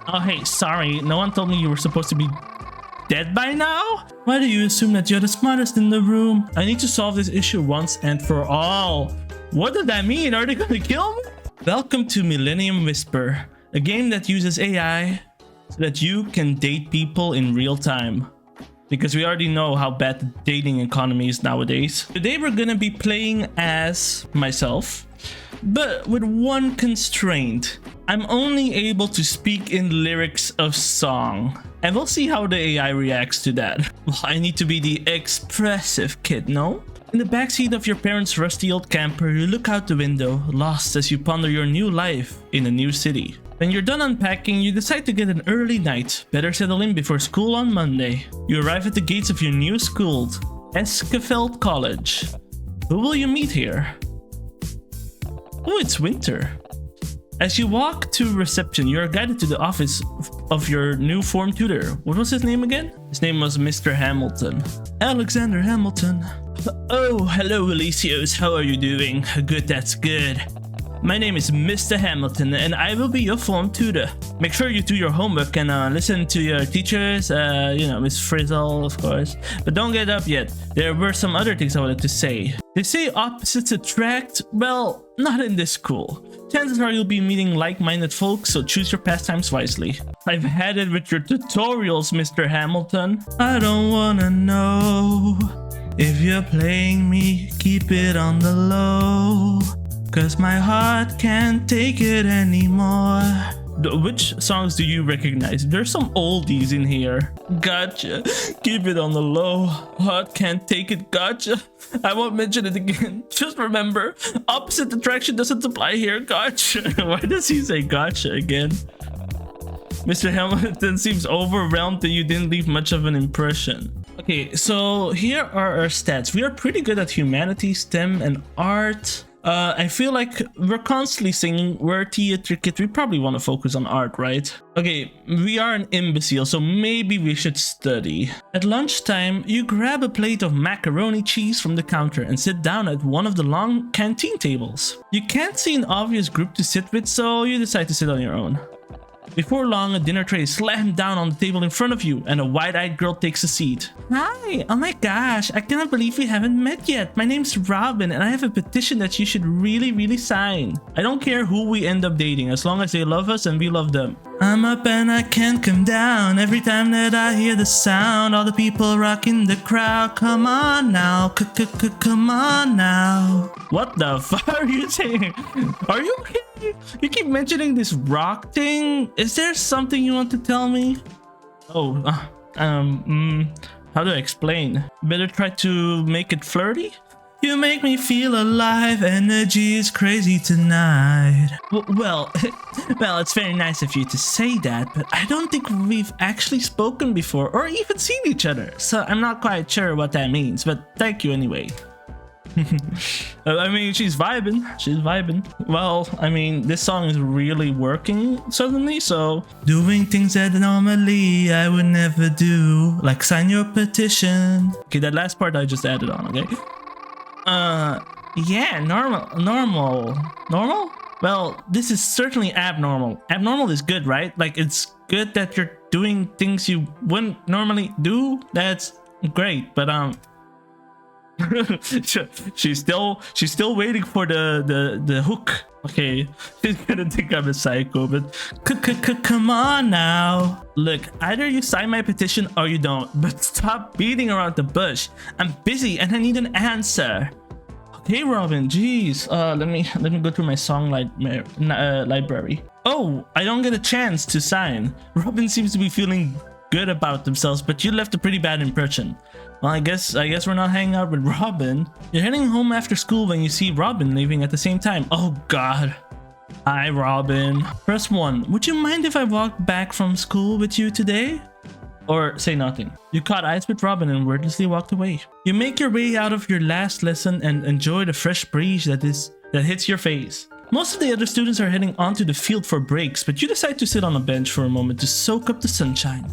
Oh, hey, sorry. No one told me you were supposed to be dead by now? Why do you assume that you're the smartest in the room? I need to solve this issue once and for all. What does that mean? Are they gonna kill me? Welcome to Millenium Whisper, a game that uses AI so that you can date people in real time. Because we already know how bad the dating economy is nowadays. Today we're gonna be playing as myself, but with one constraint. I'm only able to speak in lyrics of song. And we'll see how the AI reacts to that. Well, I need to be the expressive kid, no? In the backseat of your parents' rusty old camper, you look out the window, lost as you ponder your new life in a new city. When you're done unpacking, you decide to get an early night. Better settle in before school on Monday. You arrive at the gates of your new school, Esafeld College. Who will you meet here? Oh, it's winter. As you walk to reception, you are guided to the office of your new form tutor. What was his name again? His name was Mr. Hamilton. Alexander Hamilton. Oh, hello, Alicios. How are you doing? Good, that's good. My name is Mr. Hamilton, and I will be your form tutor. Make sure you do your homework and listen to your teachers, Miss Frizzle, of course. But don't get up yet. There were some other things I wanted to say. They say opposites attract. Well, not in this school. Chances are you'll be meeting like-minded folks, so choose your pastimes wisely. I've had it with your tutorials, Mr. Hamilton. I don't wanna know if you're playing me. Keep it on the low. Cause my heart can't take it anymore. Which songs do you recognize? There's some oldies in here. Gotcha. Keep it on the low. Heart can't take it. Gotcha. I won't mention it again. Just remember, opposite attraction doesn't apply here. Gotcha. Why does he say gotcha again? Mr. Hamilton seems overwhelmed that you didn't leave much of an impression. Okay, so here are our stats. We are pretty good at humanities, STEM, and art. I feel like we're constantly singing, we're a theater kid, we probably want to focus on art, right? Okay, we are an imbecile, so maybe we should study. At lunchtime, you grab a plate of macaroni cheese from the counter and sit down at one of the long canteen tables. You can't see an obvious group to sit with, so you decide to sit on your own. Before long, a dinner tray is slammed down on the table in front of you, and a wide-eyed girl takes a seat. Hi! Oh my gosh, I cannot believe we haven't met yet. My name's Robin, and I have a petition that you should really sign. I don't care who we end up dating, as long as they love us and we love them. I'm up and I can't come down. Every time that I hear the sound, all the people rocking the crowd. Come on now, come on now. What the fuck are you saying? Are you okay? You keep mentioning this rock thing. Is there something you want to tell me? Oh, how do I explain? Better try to make it flirty? You make me feel alive. Energy is crazy tonight. Well, it's very nice of you to say that, but I don't think we've actually spoken before or even seen each other. So I'm not quite sure what that means, but thank you anyway. I mean, she's vibing. Well, I mean, this song is really working suddenly, so doing things that normally I would never do, like sign your petition. Okay, that last part I just added on, okay? Yeah, normal? Well, this is certainly abnormal. Abnormal is good, right? Like, it's good that you're doing things you wouldn't normally do. That's great, but she's still waiting for the hook. Okay, she's gonna think I'm a psycho, but come on now. Look, either you sign my petition or you don't, but stop beating around the bush. I'm busy and I need an answer. Okay, Robin, jeez. Let me go through my song library. Oh, I don't get a chance to sign. Robin seems to be feeling good about themselves, but you left a pretty bad impression. Well, I guess we're not hanging out with Robin. You're heading home after school when you see Robin leaving at the same time. Oh god. Hi, Robin. Press 1. Would you mind if I walked back from school with you today? Or say nothing. You caught eyes with Robin and wordlessly walked away. You make your way out of your last lesson and enjoy the fresh breeze that hits your face. Most of the other students are heading onto the field for breaks, but you decide to sit on a bench for a moment to soak up the sunshine.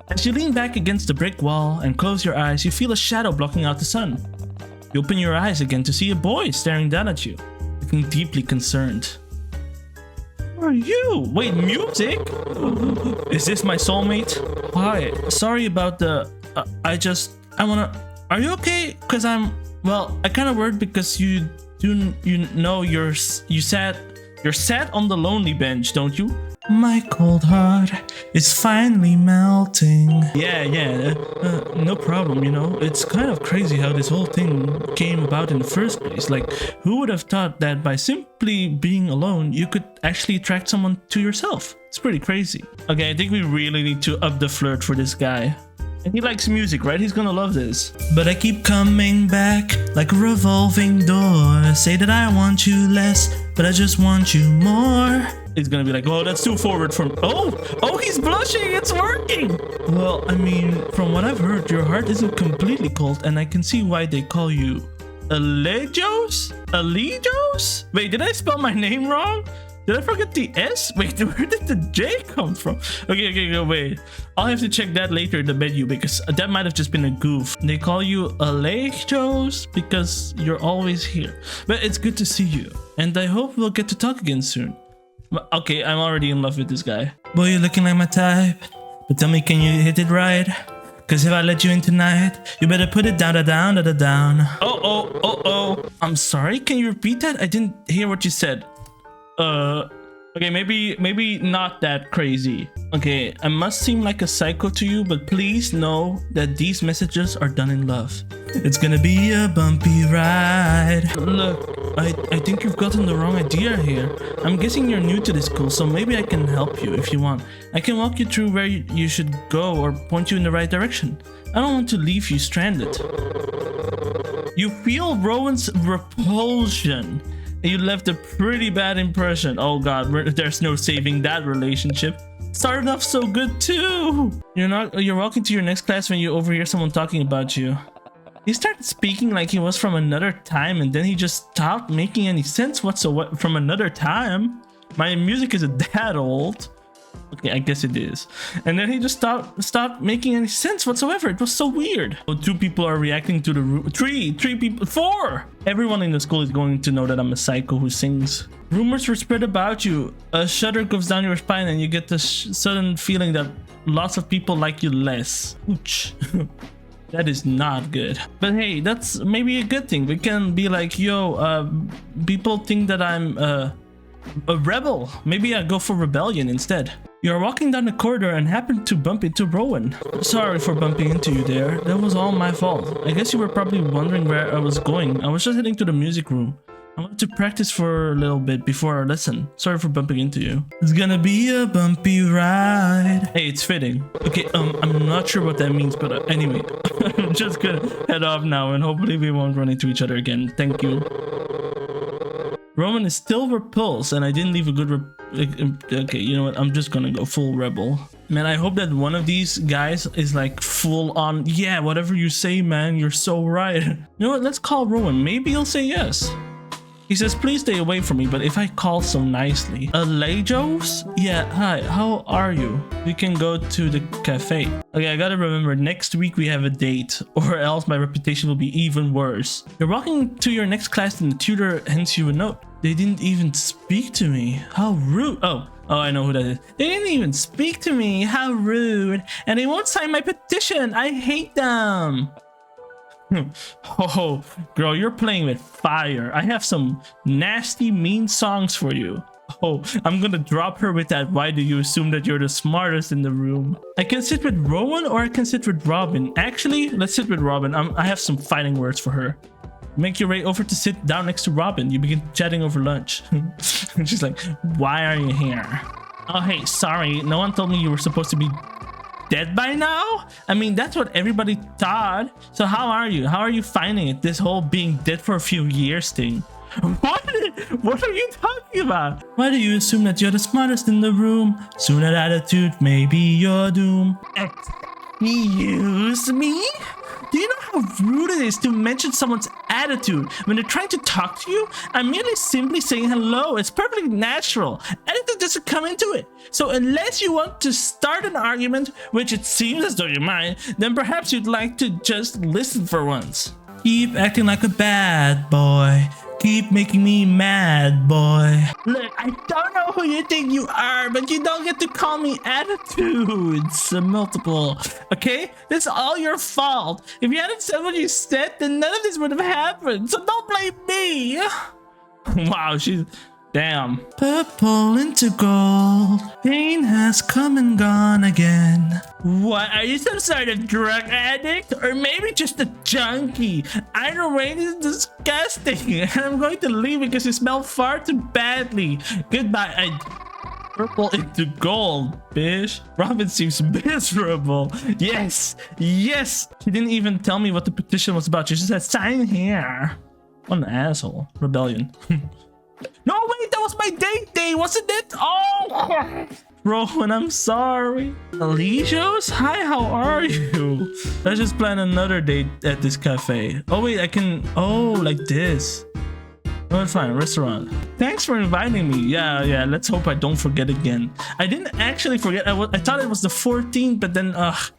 As you lean back against the brick wall and close your eyes, you feel a shadow blocking out the sun. You open your eyes again to see a boy staring down at you, looking deeply concerned. are you? Wait, music? Is this my soulmate? Hi, sorry about the... I wanna... Are you okay? Because well, I kind of worried because you know you're sat on the lonely bench, don't you? My cold heart is finally melting. Yeah, no problem, you know. It's kind of crazy how this whole thing came about in the first place. Like, who would have thought that by simply being alone, you could actually attract someone to yourself? It's pretty crazy. Okay, I think we really need to up the flirt for this guy. And he likes music, right? He's gonna love this. But I keep coming back like a revolving door. Say that I want you less, but I just want you more. He's gonna be like, oh, that's too forward from... Oh, he's blushing. It's working. Well, I mean, from what I've heard, your heart isn't completely cold, and I can see why they call you Alejos? Alejos? Wait, did I spell my name wrong? Did I forget the S? Wait, where did the J come from? Okay, wait. I'll have to check that later in the menu because that might have just been a goof. They call you Alejos because you're always here. But it's good to see you. And I hope we'll get to talk again soon. Okay, I'm already in love with this guy. Boy, you're looking like my type. But tell me, can you hit it right? Cause if I let you in tonight, you better put it down. Oh. I'm sorry, can you repeat that? I didn't hear what you said. Okay, maybe not that crazy. Okay, I must seem like a psycho to you, but please know that these messages are done in love. It's gonna be a bumpy ride. Look, I think you've gotten the wrong idea here. I'm guessing you're new to this school, so maybe I can help you if you want. I can walk you through where you should go or point you in the right direction. I don't want to leave you stranded. You feel Rowan's repulsion. You left a pretty bad impression. Oh god, there's no saving that relationship. Started off so good too. You're walking to your next class when you overhear someone talking about you. He started speaking like he was from another time, and then he just stopped making any sense whatsoever. From another time? My music isn't that old. Okay, I guess it is. And then he just stopped making any sense whatsoever. It was so weird. So 2 people are reacting to the room. 3 people, 4. Everyone in the school is going to know that I'm a psycho who sings. Rumors were spread about you. A shudder goes down your spine and you get this sudden feeling that lots of people like you less. Ouch. That is not good. But hey, that's maybe a good thing. We can be like, yo, people think that I'm a rebel. Maybe I go for rebellion instead. You're walking down the corridor and happen to bump into Rowan. Sorry for bumping into you there. That was all my fault. I guess you were probably wondering where I was going. I was just heading to the music room. I wanted to practice for a little bit before our lesson. Sorry for bumping into you. It's gonna be a bumpy ride. Hey, it's fitting. Okay, I'm not sure what that means, but anyway, I'm just gonna head off now and hopefully we won't run into each other again. Thank you. Rowan is still repulsed and I didn't leave a good okay, you know what? I'm just gonna go full rebel. Man, I hope that one of these guys is like full on, yeah, whatever you say, man, you're so right. You know what? Let's call Rowan. Maybe he'll say yes. He says, please stay away from me, but if I call so nicely. Alejos? Yeah, hi, how are you? We can go to the cafe. Okay, I gotta remember, next week we have a date, or else my reputation will be even worse. You're walking to your next class and the tutor hands you a note. They didn't even speak to me. How rude. Oh, I know who that is. They didn't even speak to me. How rude. And they won't sign my petition. I hate them. Oh, girl, you're playing with fire. I have some nasty, mean songs for you. Oh, I'm gonna drop her with that. Why do you assume that you're the smartest in the room? I can sit with Rowan or I can sit with Robin. Actually, let's sit with Robin. I have some fighting words for her. Make your way over to sit down next to Robin. You begin chatting over lunch. And she's like, why are you here? Oh, hey, sorry. No one told me you were supposed to be dead by now? I mean, that's what everybody thought. So how are you? How are you finding it? This whole being dead for a few years thing. What are you talking about? Why do you assume that you're the smartest in the room? Soon that attitude may be your doom. Excuse me? Do you know how rude it is to mention someone's attitude when they're trying to talk to you? I'm merely simply saying hello. It's perfectly natural. Attitude doesn't come into it. So unless you want to start an argument, which it seems as though you might, then perhaps you'd like to just listen for once. Keep acting like a bad boy. Keep making me mad, boy. Look, I don't know who you think you are, but you don't get to call me attitudes. Multiple. Okay? This is all your fault. If you hadn't said what you said, then none of this would have happened. So don't blame me. Wow, she's... Damn. Purple into gold. Pain has come and gone again. What? Are you some sort of drug addict? Or maybe just a junkie? Either way, this is disgusting. And I'm going to leave because you smell far too badly. Goodbye. Purple into gold, bitch. Robin seems miserable. Yes. Yes. She didn't even tell me what the petition was about. She just said, sign here. What an asshole. Rebellion. No, wait, that was my date day, wasn't it? Oh, Rowan, I'm sorry. Alicios? Hi, how are you? Let's just plan another date at this cafe. Oh, wait, I can... Oh, like this. Oh, fine, restaurant. Thanks for inviting me. Yeah, let's hope I don't forget again. I didn't actually forget. I thought it was the 14th, but then,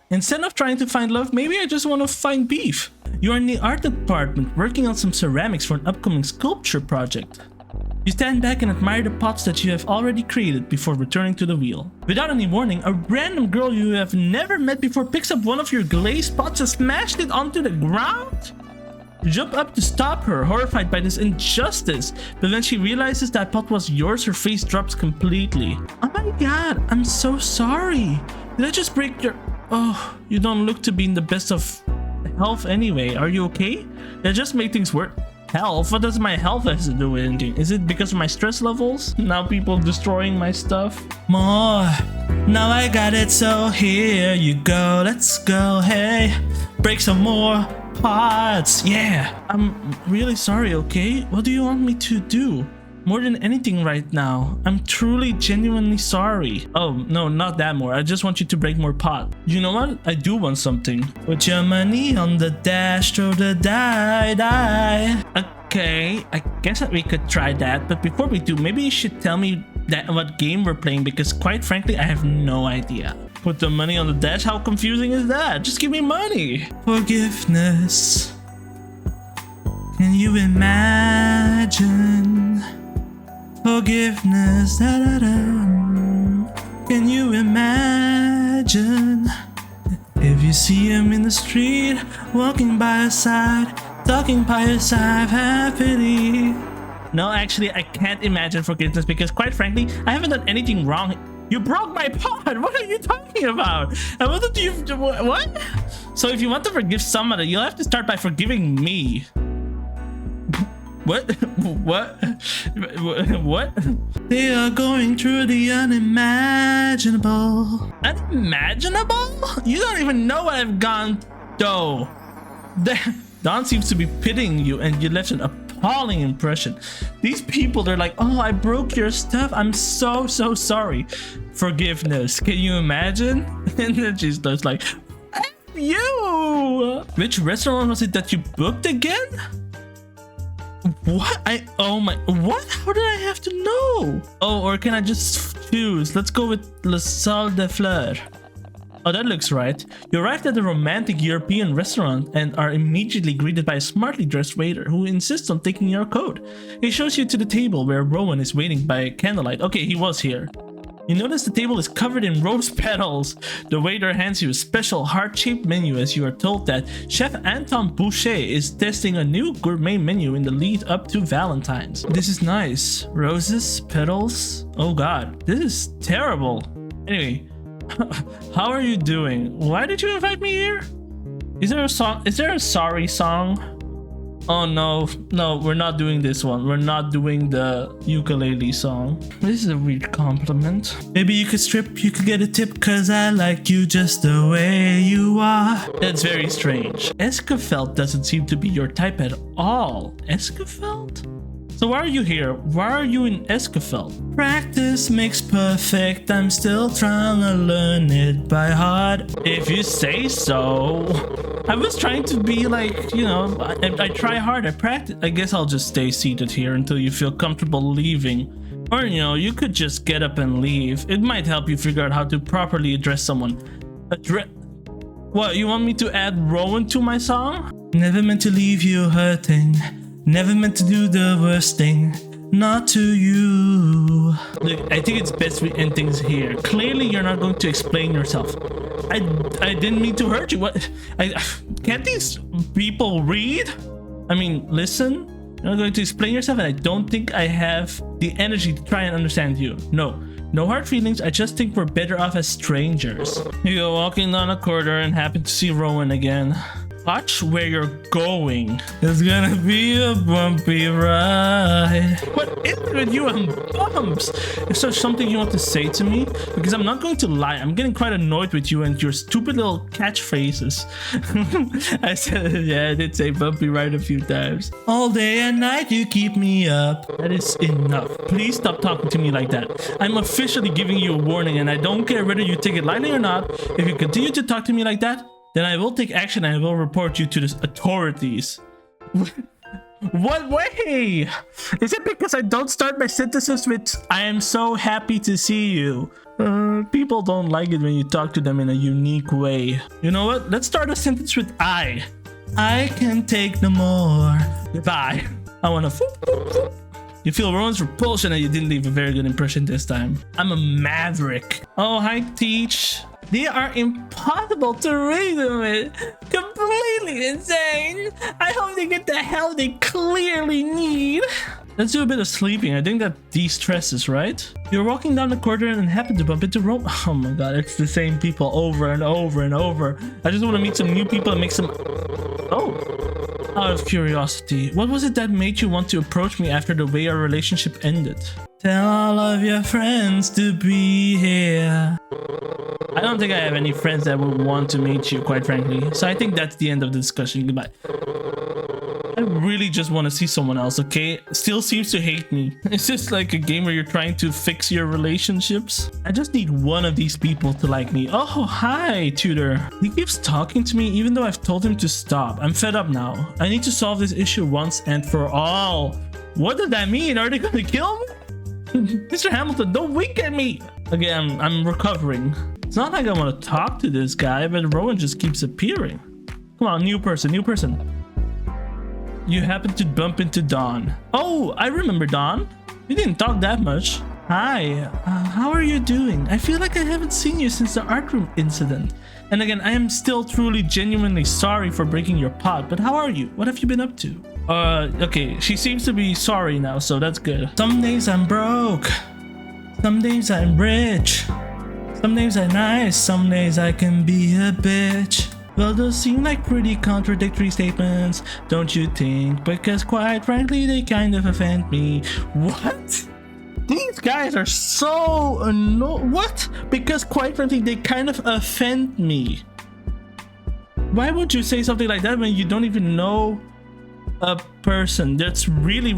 instead of trying to find love, maybe I just want to find beef. You're in the art department working on some ceramics for an upcoming sculpture project. You stand back and admire the pots that you have already created before returning to the wheel. Without any warning, a random girl you have never met before picks up one of your glazed pots and smashed it onto the ground? You jump up to stop her, horrified by this injustice, but when she realizes that pot was yours, her face drops completely. Oh my god, I'm so sorry. Did I just break your... Oh, you don't look to be in the best of health anyway. Are you okay? That just made things worse. Health? What does my health have to do with anything? Is it because of my stress levels? Now people destroying my stuff? More. Now I got it, so here you go. Let's go, hey. Break some more pots. Yeah. I'm really sorry, okay? What do you want me to do? More than anything right now, I'm truly genuinely sorry. Oh, no, not that more. I just want you to break more pot. You know what? I do want something. Put your money on the dash, throw the die. Okay, I guess that we could try that. But before we do, maybe you should tell me what game we're playing, because quite frankly, I have no idea. Put the money on the dash? How confusing is that? Just give me money. Forgiveness. Can you imagine? Forgiveness, Can you imagine if you see him in the street, walking by his side, talking by his side, happily? No, actually, I can't imagine forgiveness because, quite frankly, I haven't done anything wrong. You broke my pot. What are you talking about? And what did you? What? So if you want to forgive somebody, you'll have to start by forgiving me. What? What? What? They are going through the unimaginable. Unimaginable? You don't even know what I've gone through. Don seems to be pitying you, and you left an appalling impression. These people, they're like, oh, I broke your stuff. I'm so sorry. Forgiveness. Can you imagine? And then she starts like, F you. Which restaurant was it that you booked again? What? Oh my, what? How did I have to know? Oh, or can I just choose? Let's go with Le Salle de Fleur. Oh, that looks right. You arrived at a romantic European restaurant and are immediately greeted by a smartly dressed waiter who insists on taking your code. He shows you to the table where Rowan is waiting by candlelight. Okay, he was here. You notice the table is covered in rose petals. The waiter hands you a special heart-shaped menu as you are told that Chef Anton Boucher is testing a new gourmet menu in the lead up to Valentine's. This is nice. Roses, petals. Oh god, this is terrible. Anyway, how are you doing? Why did you invite me here? Is there a song? Is there a sorry song? Oh no, we're not doing this one. We're not doing the ukulele song. This is a weird compliment. Maybe you could strip, you could get a tip, cause I like you just the way you are. That's very strange. Esafeld doesn't seem to be your type at all. Esafeld? So why are you here? Why are you in Esafeld? Practice makes perfect. I'm still trying to learn it by heart. If you say so. I was trying to be like, you know, I try hard. I practice. I guess I'll just stay seated here until you feel comfortable leaving. Or, you know, you could just get up and leave. It might help you figure out how to properly address someone. What, you want me to add Rowan to my song? Never meant to leave you hurting. Never meant to do the worst thing. Not to you. Look, I think it's best we end things here. Clearly, you're not going to explain yourself. I didn't mean to hurt you. What? Can't these people read? I mean, listen. You're not going to explain yourself, and I don't think I have the energy to try and understand you. No hard feelings. I just think we're better off as strangers. You go walking down a corridor and happen to see Rowan again. Watch where you're going. It's gonna be a bumpy ride. What is it with you and bumps? Is there something you want to say to me? Because I'm not going to lie, I'm getting quite annoyed with you and your stupid little catchphrases. I said, yeah, I did say bumpy ride a few times. All day and night you keep me up. That is enough. Please stop talking to me like that. I'm officially giving you a warning, and I don't care whether you take it lightly or not. If you continue to talk to me like that, then I will take action and I will report you to the authorities. What way? Is it because I don't start my sentences with I am so happy to see you? People don't like it when you talk to them in a unique way. You know what? Let's start a sentence with I. I can take no more. Goodbye. I wanna You feel Rowan's repulsion and you didn't leave a very good impression this time. I'm a maverick. Oh, hi, Teach. They are impossible to reason with. Completely insane. I hope they get the help they clearly need. Let's do a bit of sleeping. I think that de-stresses, right? You're walking down the corridor and happen to bump into Rowan. Oh my god, it's the same people over and over and over. I just want to meet some new people and make some... Oh. Out of curiosity, what was it that made you want to approach me after the way our relationship ended? Tell all of your friends to be here. I don't think I have any friends that would want to meet you, quite frankly. So I think that's the end of the discussion. Goodbye. I really just want to see someone else, okay? Still seems to hate me. It's just like a game where you're trying to fix your relationships. I just need one of these people to like me. Oh, hi, tutor. He keeps talking to me even though I've told him to stop. I'm fed up now. I need to solve this issue once and for all. What does that mean? Are they going to kill me? Mr. Hamilton, don't wink at me. Okay, I'm recovering. It's not like I want to talk to this guy, but Rowan just keeps appearing. Come on, new person. You happen to bump into Dawn. Oh, I remember Dawn. We didn't talk that much. Hi, how are you doing? I feel like I haven't seen you since the art room incident. And again, I am still truly genuinely sorry for breaking your pot, but how are you? What have you been up to? Okay, she seems to be sorry now, so that's good. Some days I'm broke. Some days I'm rich. Some days I'm nice. Some days I can be a bitch. Well, those seem like pretty contradictory statements, don't you think? Because quite frankly, they kind of offend me. What? These guys are so annoying. What? Because quite frankly, they kind of offend me. Why would you say something like that when you don't even know a person? That's really...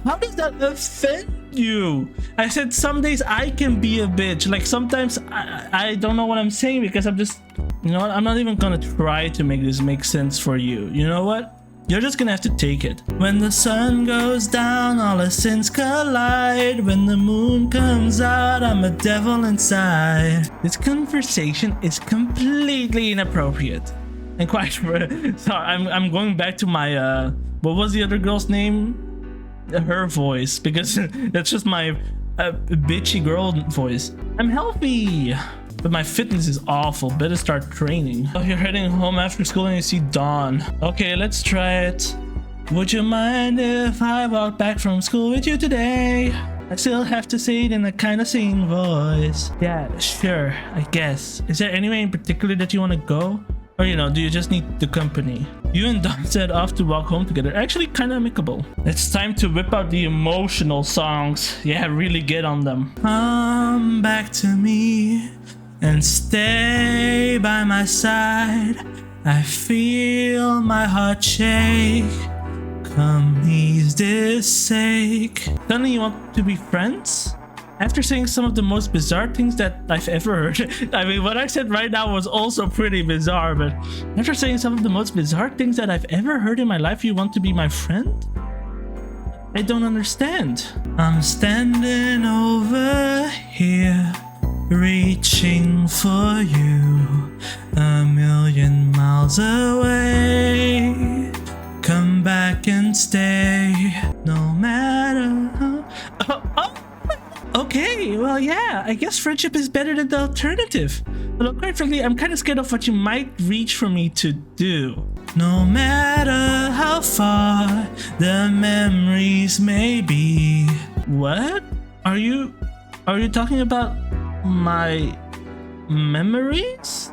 How does that offend you? I said some days I can be a bitch. Like sometimes I don't know what I'm saying because I'm just... You know what? I'm not even gonna try to make this make sense for you. You know what? You're just gonna have to take it. When the sun goes down, all the sins collide. When the moon comes out, I'm a devil inside. This conversation is completely inappropriate. And quite sorry, I'm going back to my what was the other girl's name? Her voice, because that's just my bitchy girl voice. I'm healthy, but my fitness is awful. Better start training. Oh, you're heading home after school and you see Dawn. Okay, let's try it. Would you mind if I walk back from school with you today? I still have to say it in a kind of singing voice. Yeah, sure, I guess. Is there anywhere in particular that you want to go? Or, you know, do you just need the company? You and Dawn set off to walk home together. Actually, kind of amicable. It's time to whip out the emotional songs. Yeah, really get on them. Come back to me and stay by my side. I feel my heart shake. Come ease this sake. Suddenly you want to be friends? After saying some of the most bizarre things that I've ever heard. I mean, what I said right now was also pretty bizarre, but after saying some of the most bizarre things that I've ever heard in my life, you want to be my friend? I don't understand. I'm standing over here, reaching for you, a million miles away. Come back and can stay no matter how. Okay, well, yeah, I guess friendship is better than the alternative. But quite frankly, I'm kind of scared of what you might reach for me to do. No matter how far the memories may be. What? Are you talking about my memories?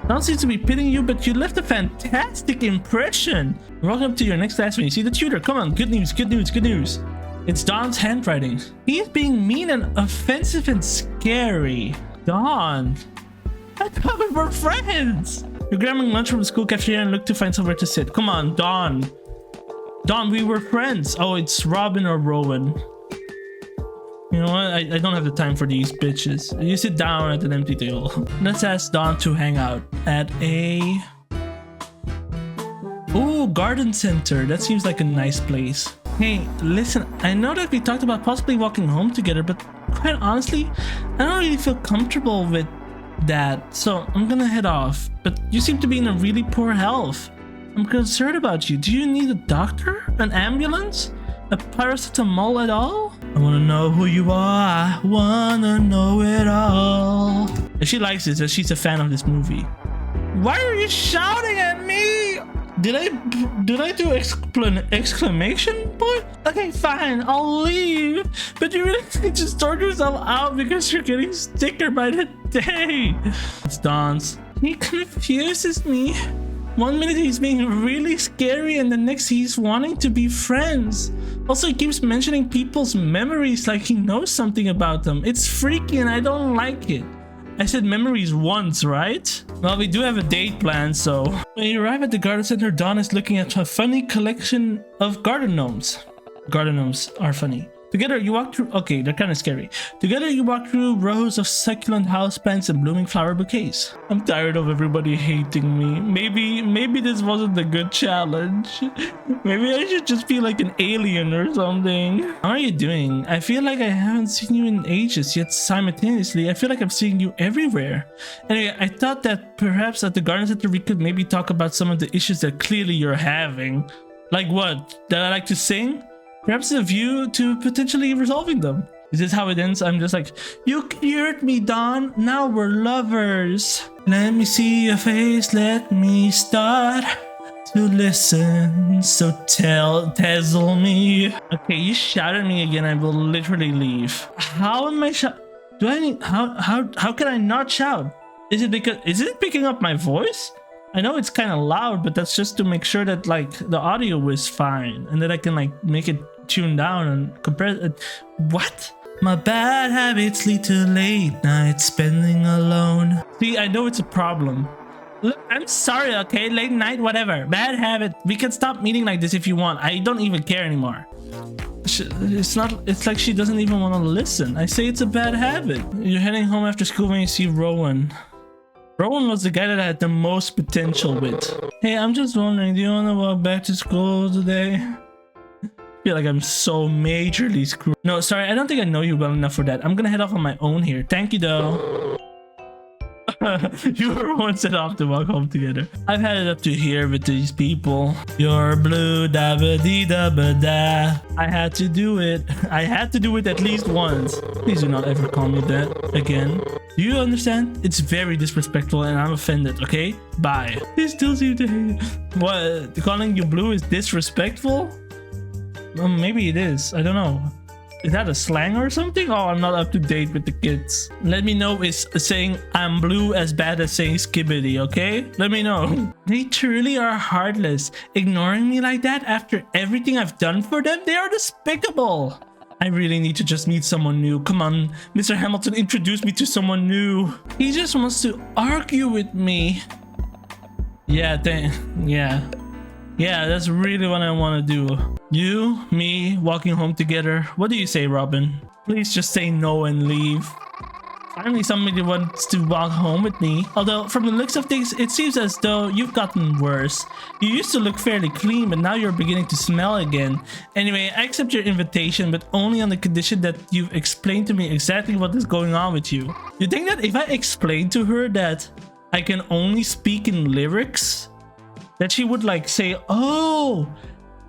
I don't seem to be pitying you, but you left a fantastic impression. Welcome to your next class when you see the tutor. Come on, good news, good news, good news. It's Dawn's handwriting. He's being mean and offensive and scary. Dawn, I thought we were friends. You're grabbing lunch from the school cafeteria and look to find somewhere to sit. Come on, Dawn. Dawn, we were friends. Oh, it's Robin or Rowan. You know what? I don't have the time for these bitches. You sit down at an empty table. Let's ask Dawn to hang out at a... Ooh, garden center. That seems like a nice place. Hey, listen, I know that we talked about possibly walking home together, but quite honestly, I don't really feel comfortable with that, so I'm gonna head off. But you seem to be in a really poor health. I'm concerned about you. Do you need a doctor? An ambulance? A paracetamol at all? I wanna know who you are. I wanna know it all. If she likes this, she's a fan of this movie. Why are you shouting at me? Did I do exclamation point? Okay, fine, I'll leave. But you really need to sort yourself out because you're getting sicker by the day. It's Dawn's. He confuses me. One minute he's being really scary and the next he's wanting to be friends. Also, he keeps mentioning people's memories like he knows something about them. It's freaky and I don't like it. I said memories once, right? Well, we do have a date planned, so... When you arrive at the garden center, Dawn is looking at a funny collection of garden gnomes. Garden gnomes are funny. Together you walk through... Okay, they're kind of scary. Together you walk through rows of succulent houseplants and blooming flower bouquets. I'm tired of everybody hating me. Maybe this wasn't a good challenge. Maybe I should just be like an alien or something. How are you doing? I feel like I haven't seen you in ages, yet simultaneously I feel like I'm seeing you everywhere. Anyway, I thought that perhaps at the garden center we could maybe talk about some of the issues that clearly you're having. Like what? That I like to sing? Perhaps a view to potentially resolving them. Is this how it ends? I'm just like, you cured me, Dawn. Now we're lovers. Let me see your face. Let me start to listen. So dazzle me. Okay, you shout at me again. I will literally leave. How am I shout? Do I need? How can I not shout? Is it picking up my voice? I know it's kind of loud, but that's just to make sure that like the audio is fine and that I can like make it tune down and compress it. What? My bad habits lead to late nights spending alone. See, I know it's a problem. Look, I'm sorry, okay? Late night, whatever. Bad habit. We can stop meeting like this if you want. I don't even care anymore. It's like she doesn't even want to listen. I say it's a bad habit. You're heading home after school when you see Rowan. Rowan was the guy that I had the most potential with. Hey, I'm just wondering, do you want to walk back to school today? I feel like I'm so majorly screwed. No, sorry, I don't think I know you well enough for that. I'm gonna head off on my own here. Thank you, though. You were once set off to walk home together. I've had it up to here with these people. You're blue, da ba dee da ba da. I had to do it. I had to do it at least once. Please do not ever call me that again. Do you understand? It's very disrespectful and I'm offended, okay? Bye. They still seem to hate it. What? Calling you blue is disrespectful? Well, maybe it is. I don't know. Is that a slang or something? Oh, I'm not up to date with the kids. Let me know, is saying I'm blue as bad as saying skibbity, okay? Let me know. They truly are heartless. Ignoring me like that after everything I've done for them? They are despicable. I really need to just meet someone new. Come on, Mr. Hamilton, introduce me to someone new. He just wants to argue with me. Yeah, that's really what I want to do. You, me, walking home together. What do you say, Robin? Please just say no and leave. Finally, somebody wants to walk home with me. Although, from the looks of things, it seems as though you've gotten worse. You used to look fairly clean, but now you're beginning to smell again. Anyway, I accept your invitation, but only on the condition that you've explained to me exactly what is going on with you. You think that if I explain to her that I can only speak in lyrics, that she would like say, oh,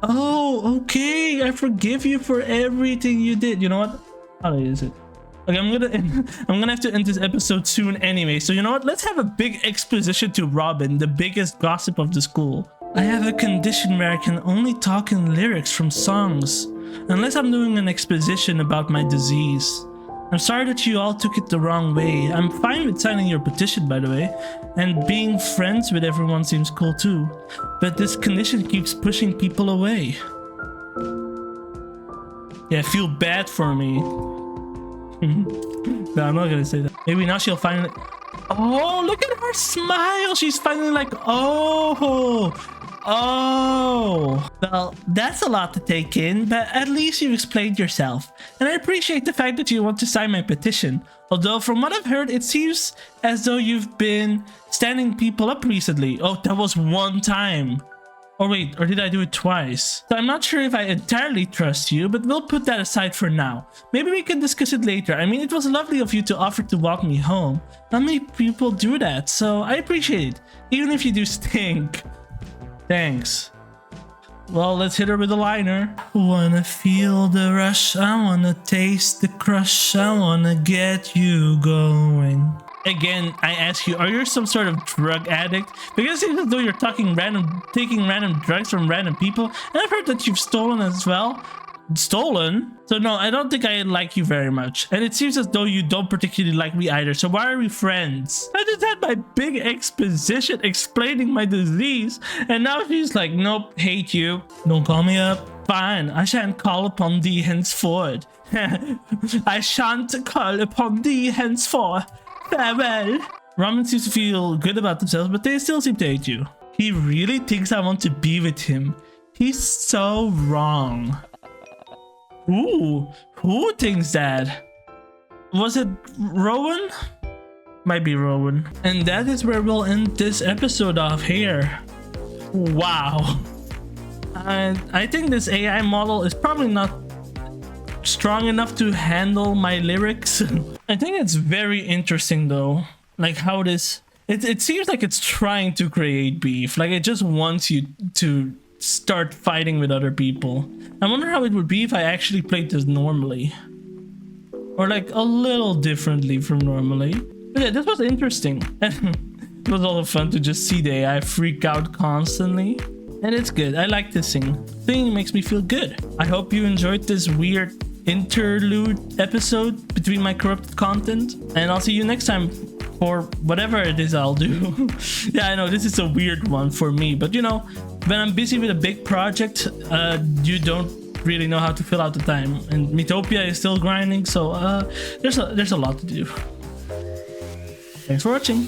Oh, okay. I forgive you for everything you did. You know what? How is it? Okay, I'm gonna have to end this episode soon anyway. So you know what? Let's have a big exposition to Robin, the biggest gossip of the school. I have a condition where I can only talk in lyrics from songs, unless I'm doing an exposition about my disease. I'm sorry that you all took it the wrong way. I'm fine with signing your petition, by the way, and being friends with everyone seems cool too. But this condition keeps pushing people away. Yeah, feel bad for me. No, I'm not gonna say that. Maybe now she'll finally... Oh, look at her smile! She's finally like, oh! Oh! Well, that's a lot to take in, but at least you explained yourself. And I appreciate the fact that you want to sign my petition. Although from what I've heard, it seems as though you've been standing people up recently. Oh, that was one time. Or wait, or did I do it twice? So I'm not sure if I entirely trust you, but we'll put that aside for now. Maybe we can discuss it later. I mean, it was lovely of you to offer to walk me home. Not many people do that, so I appreciate it. Even if you do stink. Thanks. Well, let's hit her with a liner. Wanna feel the rush, I wanna taste the crush, I wanna get you going. Again, I ask you, are you some sort of drug addict? Because it seems as though you're taking random drugs from random people, and I've heard that you've stolen as well. Stolen? So no, I don't think I like you very much. And it seems as though you don't particularly like me either, so why are we friends? I just had my big exposition explaining my disease, and now she's like, nope, hate you. Don't call me up. Fine, I shan't call upon thee henceforth. I shan't call upon thee henceforth. Farewell. Rowan seems to feel good about themselves, but they still seem to hate you. He really thinks I want to be with him. He's so wrong. Ooh, who thinks that? Was it Rowan? Might be Rowan. And that is where we'll end this episode off here. Wow. And I think this AI model is probably not strong enough to handle my lyrics. I think it's very interesting though, like how this it seems like it's trying to create beef, like it just wants you to start fighting with other people. I wonder how it would be if I actually played this normally, or like a little differently from normally. But yeah, this was interesting. It was also fun to just see the AI freak out constantly, and it's good. I like this thing makes me feel good. I hope you enjoyed this weird interlude episode between my corrupted content, and I'll see you next time for whatever it is I'll do. Yeah, I know this is a weird one for me, but you know, when I'm busy with a big project, you don't really know how to fill out the time, and Metopia is still grinding, so there's a lot to do. Thanks for watching.